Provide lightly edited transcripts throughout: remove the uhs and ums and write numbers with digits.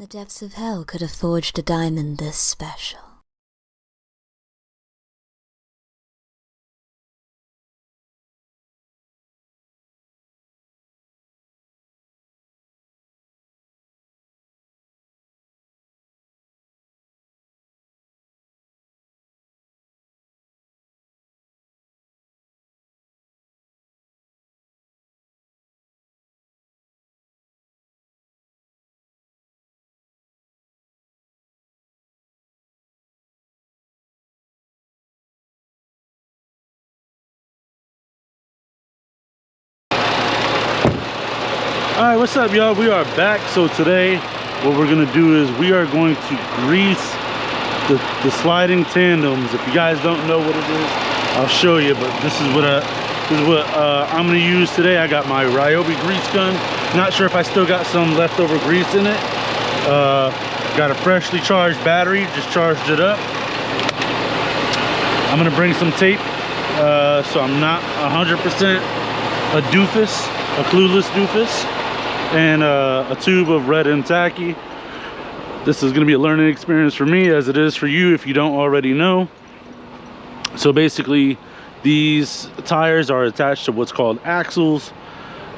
the depths of hell could have forged a diamond this special. Alright, what's up, y'all? We are back. So today what we're gonna do is we are going to grease the sliding tandems. If you guys don't know what it is, I'll show you, but this is what I'm gonna use today. I got my Ryobi grease gun. Not sure if I still got some leftover grease in it. Got a freshly charged battery, just charged it up. I'm gonna bring some tape so I'm not 100% a doofus, a clueless doofus, and a tube of red and tacky. This is going to be a learning experience for me, as it is for you if you don't already know. So basically, these tires are attached to what's called axles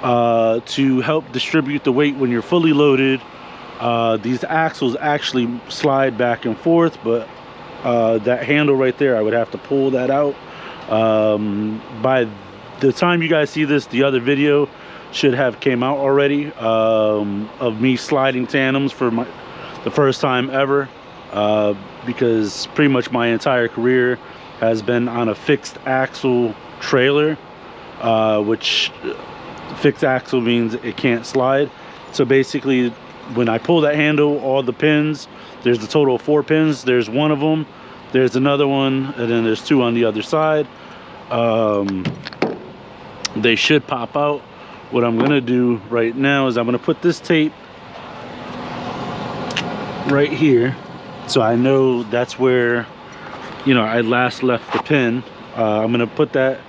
to help distribute the weight when you're fully loaded. These axles actually slide back and forth, but that handle right there, I would have to pull that out. By the time you guys see this, the other video should have came out already of me sliding tandems for the first time ever, because pretty much my entire career has been on a fixed axle trailer, which fixed axle means it can't slide. So basically, when I pull that handle, all the pins, there's a total of 4 pins. There's one of them, there's another one, and then there's 2 on the other side. They should pop out. What I'm gonna do right now is I'm gonna put this tape right here, so I know that's where, you know, I last left the pin. I'm gonna put that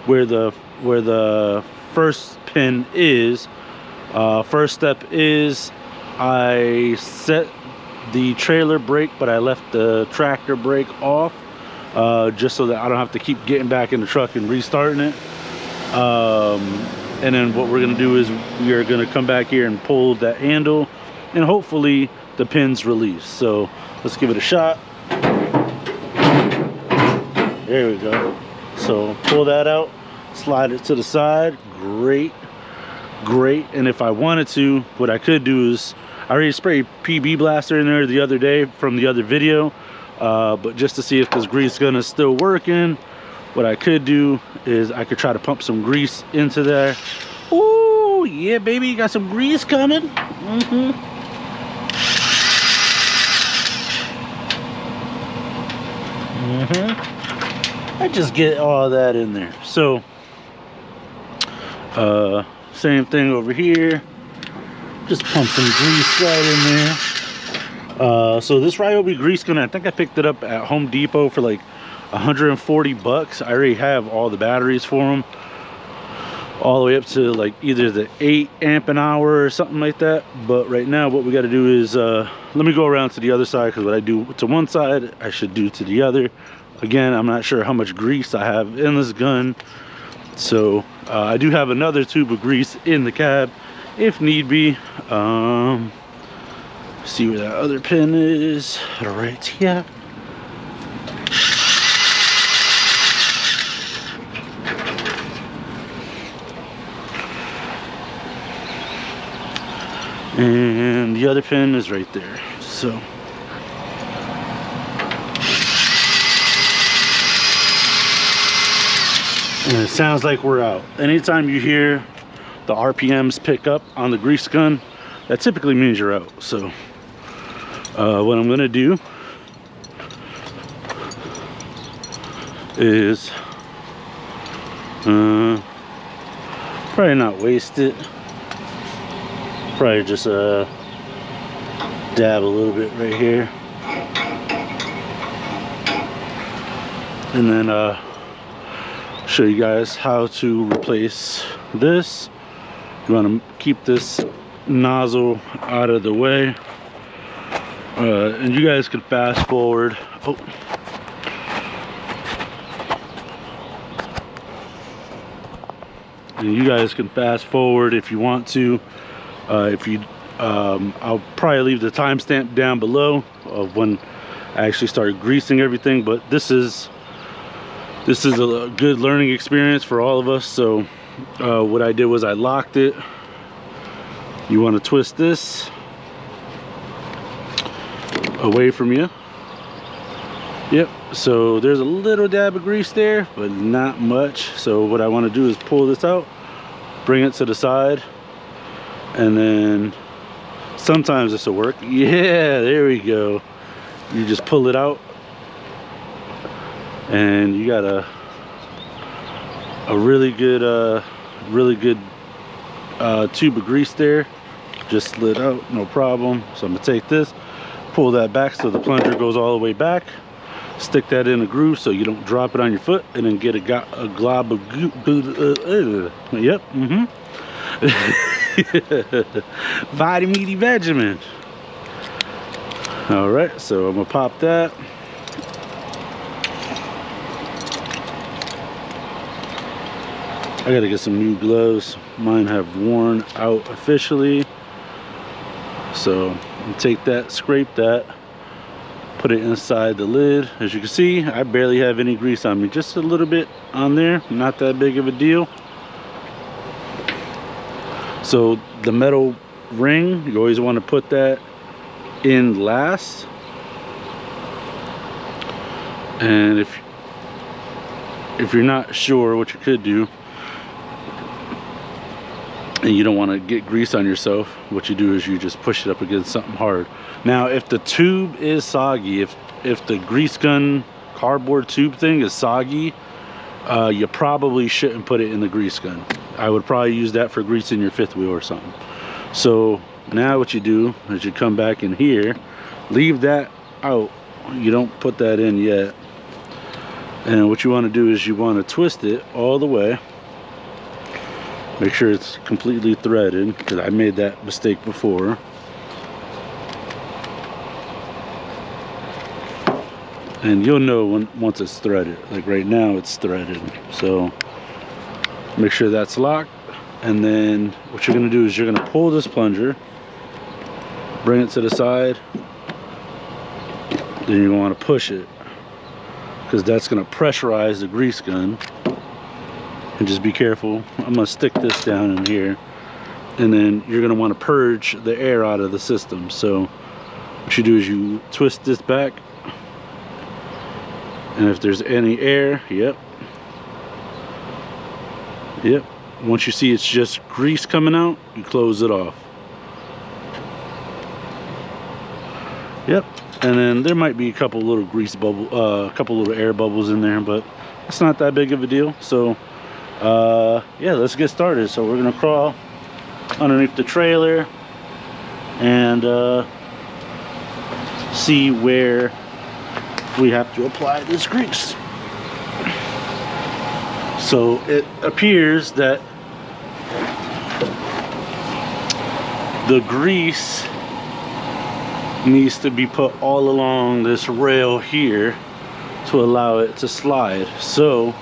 where the first pin is. First step is I set the trailer brake, but I left the tractor brake off, just so that I don't have to keep getting back in the truck and restarting it. And then what we're going to do is we are going to come back here and pull that handle, and hopefully the pins release. So let's give it a shot. There we go. So pull that out, slide it to the side. Great. And if I wanted to, what I could do is, I already sprayed PB blaster in there the other day from the other video, but just to see if this grease gun is still working, what I could do is I could try to pump some grease into there. Oh yeah, baby, you got some grease coming. I just get all that in there. So same thing over here, just pump some grease right in there. So this Ryobi grease gun, I think I picked it up at Home Depot for like 140 bucks. I already have all the batteries for them, all the way up to like either the 8 amp an hour or something like that. But right now what we got to do is let me go around to the other side, because what I do to one side I should do to the other. Again, I'm not sure how much grease I have in this gun, so I do have another tube of grease in the cab if need be. See where that other pin is, right here. And the other pin is right there. So and it sounds like we're out. Anytime you hear the RPMs pick up on the grease gun, that typically means you're out. So what I'm gonna do is probably not waste it. Probably just dab a little bit right here, and then show you guys how to replace this. You want to keep this nozzle out of the way. And you guys can fast forward. Oh. And you guys can fast forward if you want to. I'll probably leave the timestamp down below of when I actually started greasing everything. But this is a good learning experience for all of us. So what I did was I locked it. You want to twist this away from you. Yep, so there's a little dab of grease there, but not much. So what I want to do is pull this out, bring it to the side, and then sometimes this will work. Yeah, there we go. You just pull it out, and you got a really good tube of grease there. Just slid out, no problem. So I'm gonna take this, pull that back so the plunger goes all the way back. Stick that in a groove so you don't drop it on your foot, and then get a glob of yep. Vitamin Benjamin. All right, so I'm gonna pop that. I gotta get some new gloves. Mine have worn out officially. So I'm gonna take that, scrape that, put it inside the lid. As you can see, I barely have any grease on me, just a little bit on there, not that big of a deal. So the metal ring, you always want to put that in last. And if you're not sure, what you could do, and you don't want to get grease on yourself, what you do is you just push it up against something hard. Now if the tube is soggy, if the grease gun cardboard tube thing is soggy, you probably shouldn't put it in the grease gun. I would probably use that for greasing your fifth wheel or something. So now what you do is you come back in here, leave that out, you don't put that in yet, and what you want to do is you want to twist it all the way. Make sure it's completely threaded, because I made that mistake before. And you'll know once it's threaded. Like right now it's threaded. So make sure that's locked. And then what you're going to do is you're going to pull this plunger, bring it to the side. Then you're going to want to push it, because that's going to pressurize the grease gun. And just be careful. I'm going to stick this down in here, and then you're going to want to purge the air out of the system. So what you do is you twist this back, and if there's any air, yep, once you see it's just grease coming out, you close it off. Yep. And then there might be a couple little grease bubble, a couple little air bubbles in there, but it's not that big of a deal. So yeah, let's get started. So we're gonna crawl underneath the trailer and see where we have to apply this grease. So it appears that the grease needs to be put all along this rail here to allow it to slide. So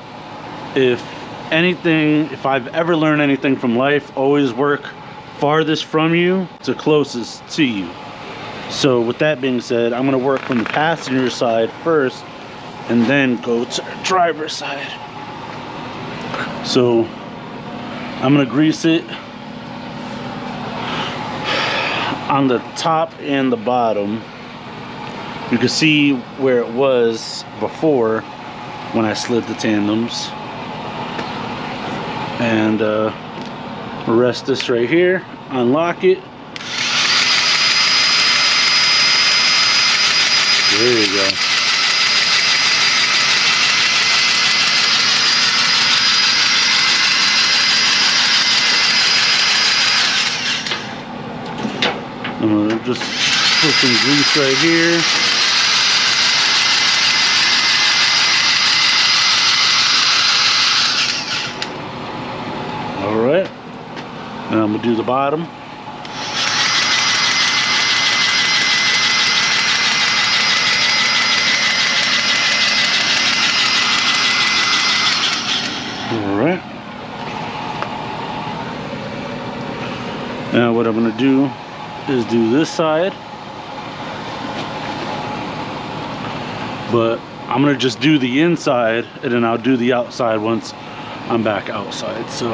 if I've ever learned anything from life, always work farthest from you to closest to you. So with that being said, I'm going to work from the passenger side first and then go to the driver's side. So I'm going to grease it on the top and the bottom. You can see where it was before when I slid the tandems. And rest this right here, unlock it. There you go. I'm gonna just put some grease right here. All right, and I'm gonna do the bottom. Now what I'm gonna do is do this side, but I'm gonna just do the inside and then I'll do the outside once I'm back outside. So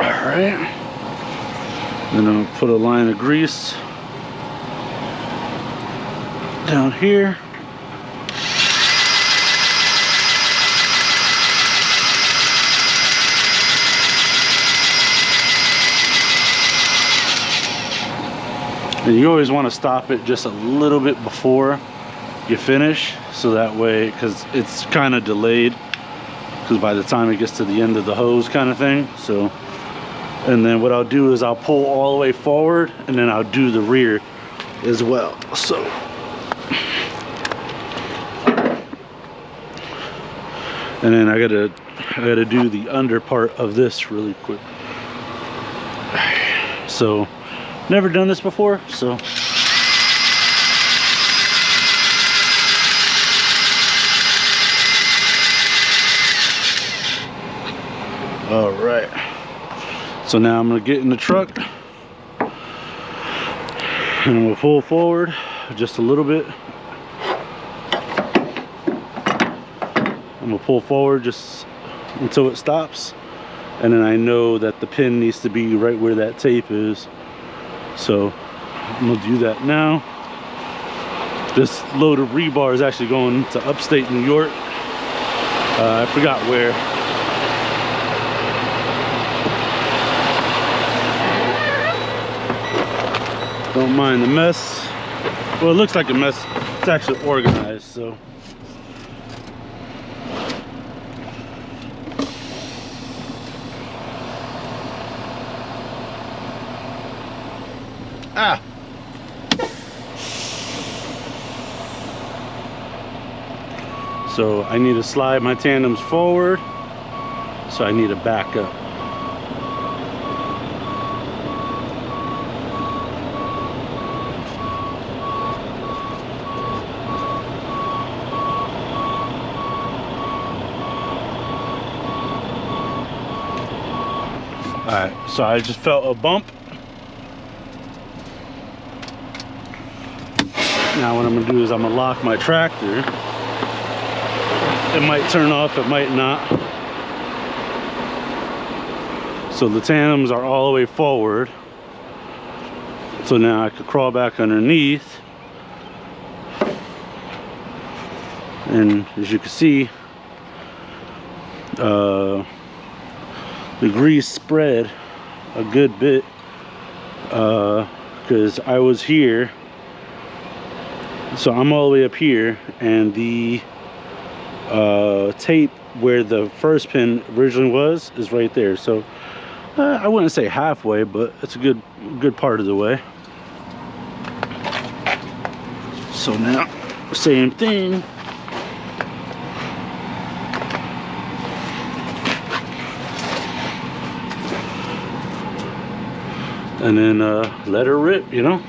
all right, then I'm gonna put a line of grease down here. And you always want to stop it just a little bit before you finish, so that way, because it's kind of delayed, because by the time it gets to the end of the hose kind of thing. So, and then what I'll do is I'll pull all the way forward and then I'll do the rear as well. So and then I gotta do the under part of this really quick. So never done this before, so all right. So now I'm gonna get in the truck and I'm gonna pull forward just a little bit. I'm gonna pull forward just until it stops, and then I know that the pin needs to be right where that tape is. So I'm gonna do that now. This load of rebar is actually going to upstate New York. I forgot where. Don't mind the mess. Well, it looks like a mess. It's actually organized, so. Ah. So I need to slide my tandems forward, so I need to back up. Alright, so I just felt a bump. Now what I'm going to do is I'm going to lock my tractor. It might turn off, it might not. So the tandems are all the way forward. So now I could crawl back underneath. And as you can see, the grease spread a good bit because I was here. So I'm all the way up here, and the tape where the first pin originally was is right there. So I wouldn't say halfway, but it's a good part of the way. So now same thing. And then let her rip, you know.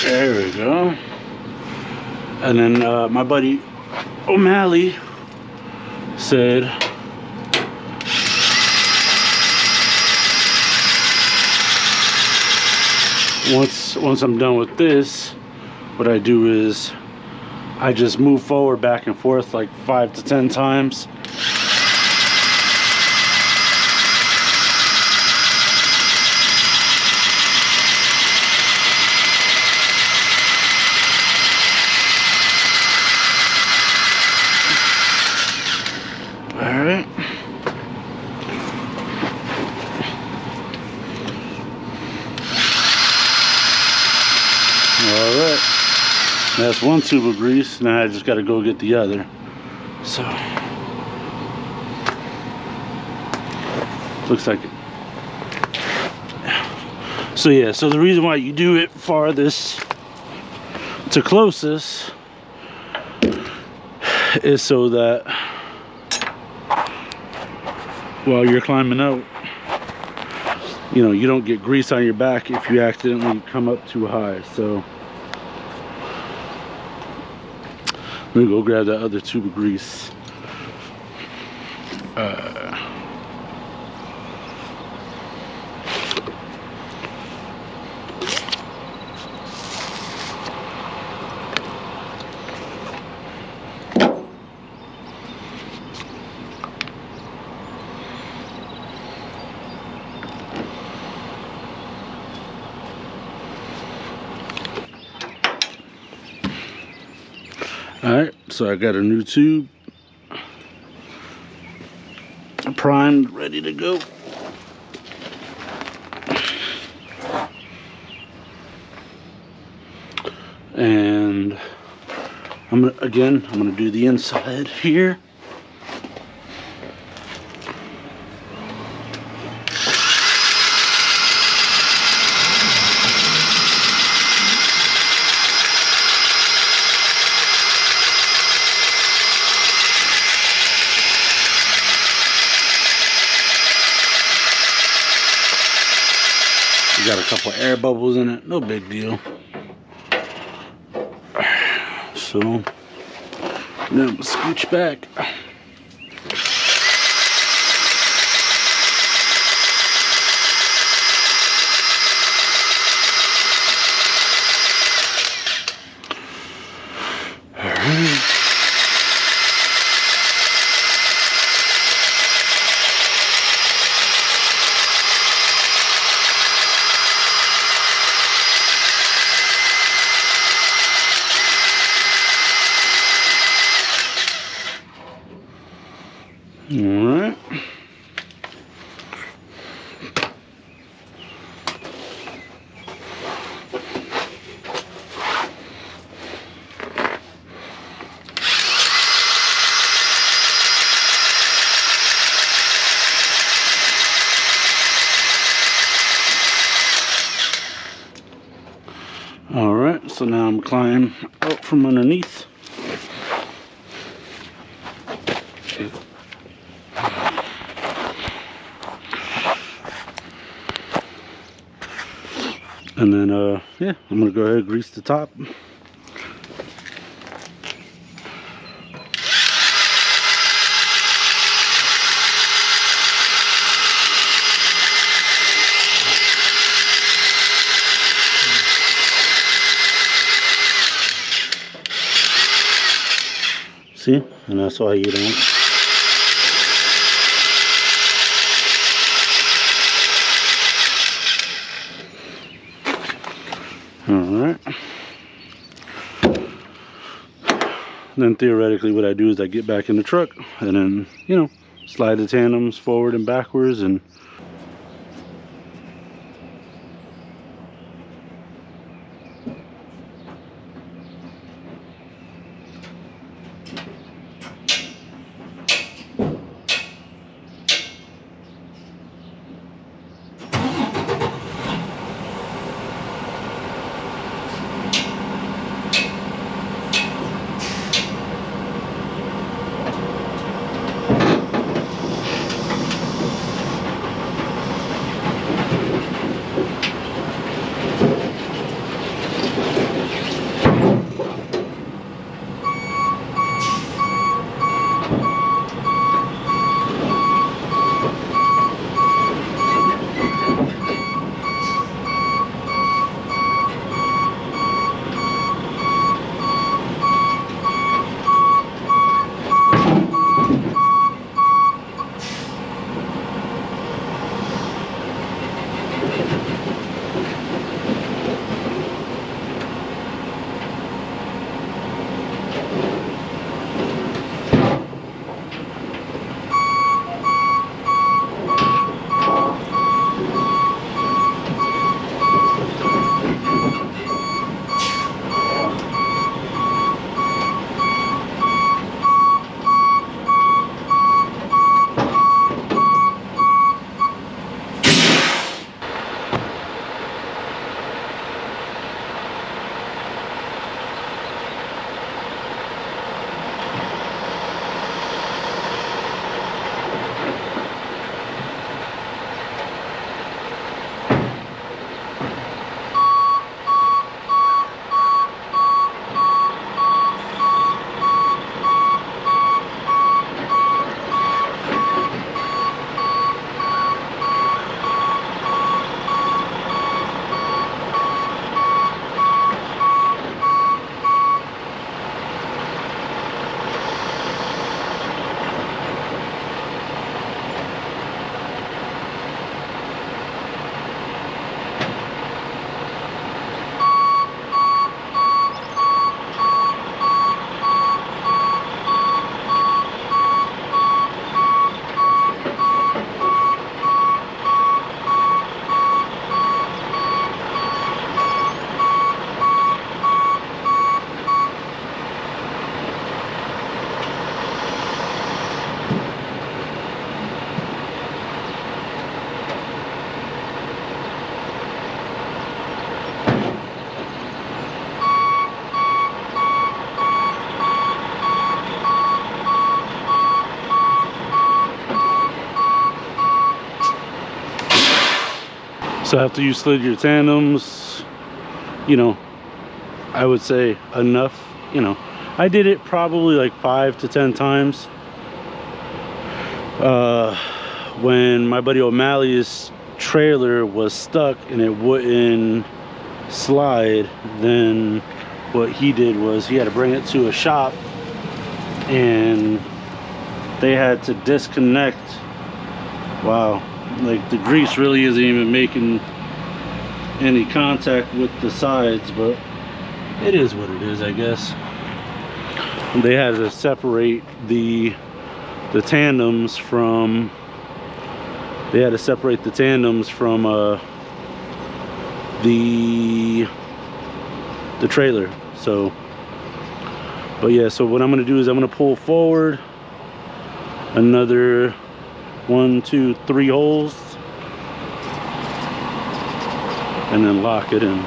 There we go. And then my buddy O'Malley said once I'm done with this, what I do is I just move forward back and forth like 5 to 10 times. Alright. That's one tube of grease. Now I just got to go get the other. So looks like it. So yeah, so the reason why you do it farthest to closest is so that while you're climbing out, you know, you don't get grease on your back if you accidentally come up too high. So let me go grab that other tube of grease. Alright, so I got a new tube primed, ready to go. And I'm gonna do the inside here. Got a couple air bubbles in it, no big deal. So then we'll scooch back. Alright. Alright, so now I'm climbing out from underneath. And then, yeah, I'm gonna go ahead and grease the top. See? And that's all you do. Alright. Then theoretically what I do is I get back in the truck and then, you know, slide the tandems forward and backwards and So after you slid your tandems, you know, I would say enough, you know, I did it probably like 5 to 10 times. When my buddy O'Malley's trailer was stuck and it wouldn't slide, then what he did was he had to bring it to a shop and they had to disconnect. Wow, like the grease really isn't even making any contact with the sides, but it is what it is, I guess. They had to separate the tandems from the trailer. So, but yeah, so what I'm gonna do is I'm gonna pull forward another 1, 2, 3 holes and then lock it in.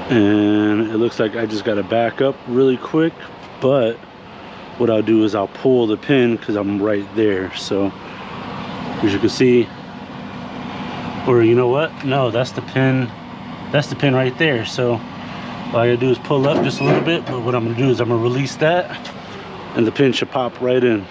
And it looks like I just got to back up really quick, but what I'll do is I'll pull the pin because I'm right there. So as you can see, or you know what, no, that's the pin right there. So all I gotta do is pull up just a little bit, but what I'm gonna do is I'm gonna release that and the pin should pop right in.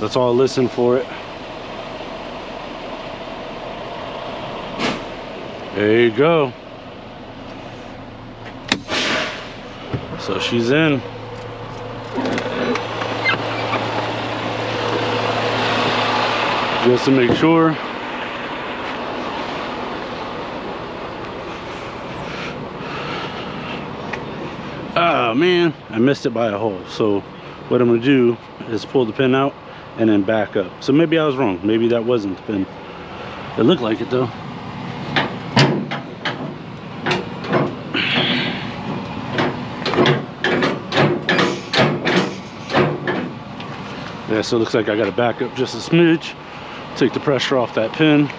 Let's all listen for it. There you go. So she's in. Just to make sure. Oh man, I missed it by a hole. So what I'm gonna do is pull the pin out and then back up. So maybe I was wrong. Maybe that wasn't the pin. It looked like it though. Yeah, so it looks like I got to back up just a smidge, take the pressure off that pin.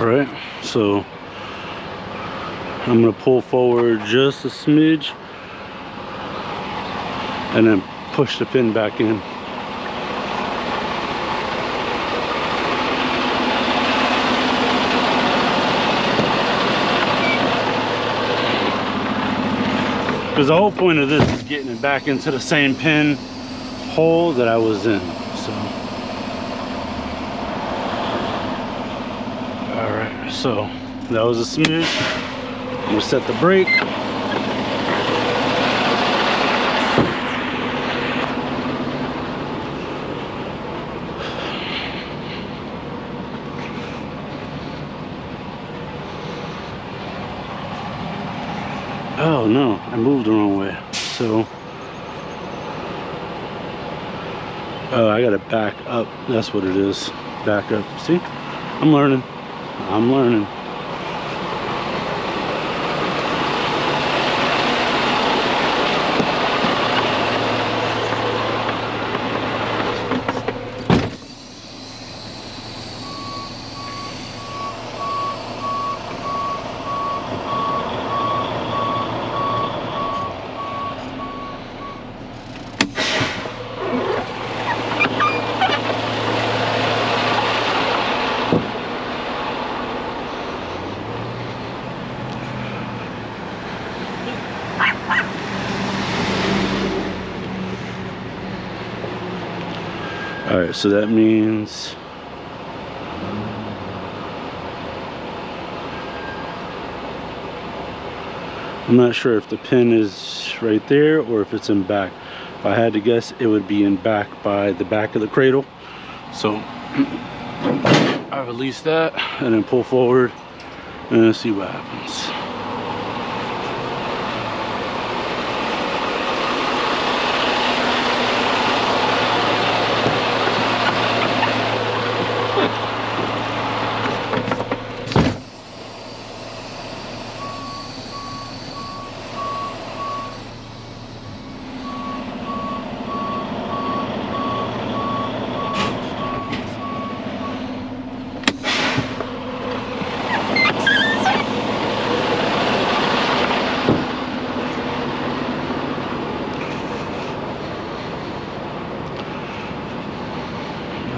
Alright, so I'm going to pull forward just a smidge and then push the pin back in. Because the whole point of this is getting it back into the same pin hole that I was in. So, alright, so that was a smidge. I'm gonna set the brake. Oh no, I moved the wrong way. So I gotta back up. That's what it is. Back up. See? I'm learning. I'm learning. All right, so that means I'm not sure if the pin is right there or if it's in back. If I had to guess, it would be in back by the back of the cradle. So I release that and then pull forward and see what happens.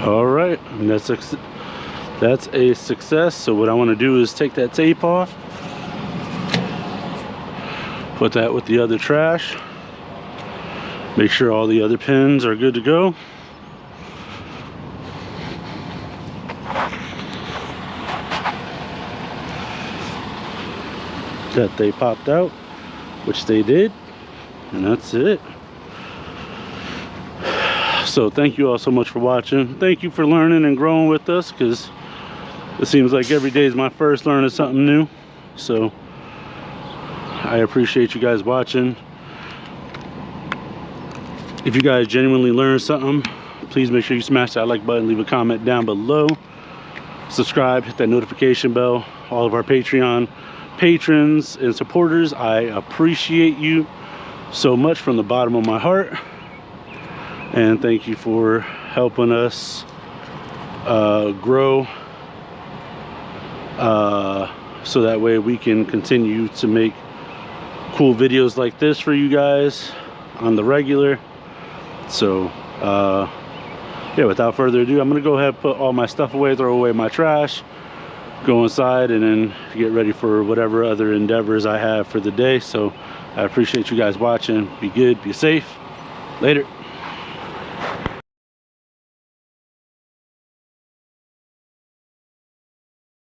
All right, and that's a success. So what I want to do is take that tape off, put that with the other trash, make sure all the other pins are good to go. That they popped out, which they did, and that's it. So thank you all so much for watching. Thank you for learning and growing with us, because it seems like every day is my first learning something new. So I appreciate you guys watching. If you guys genuinely learned something, please make sure you smash that like button, leave a comment down below, subscribe, hit that notification bell. All of our Patreon patrons and supporters, I appreciate you so much from the bottom of my heart. And thank you for helping us grow, so that way we can continue to make cool videos like this for you guys on the regular. So yeah, without further ado, I'm gonna go ahead and put all my stuff away, throw away my trash, go inside, and then get ready for whatever other endeavors I have for the day. So I appreciate you guys watching. Be good, be safe. Later.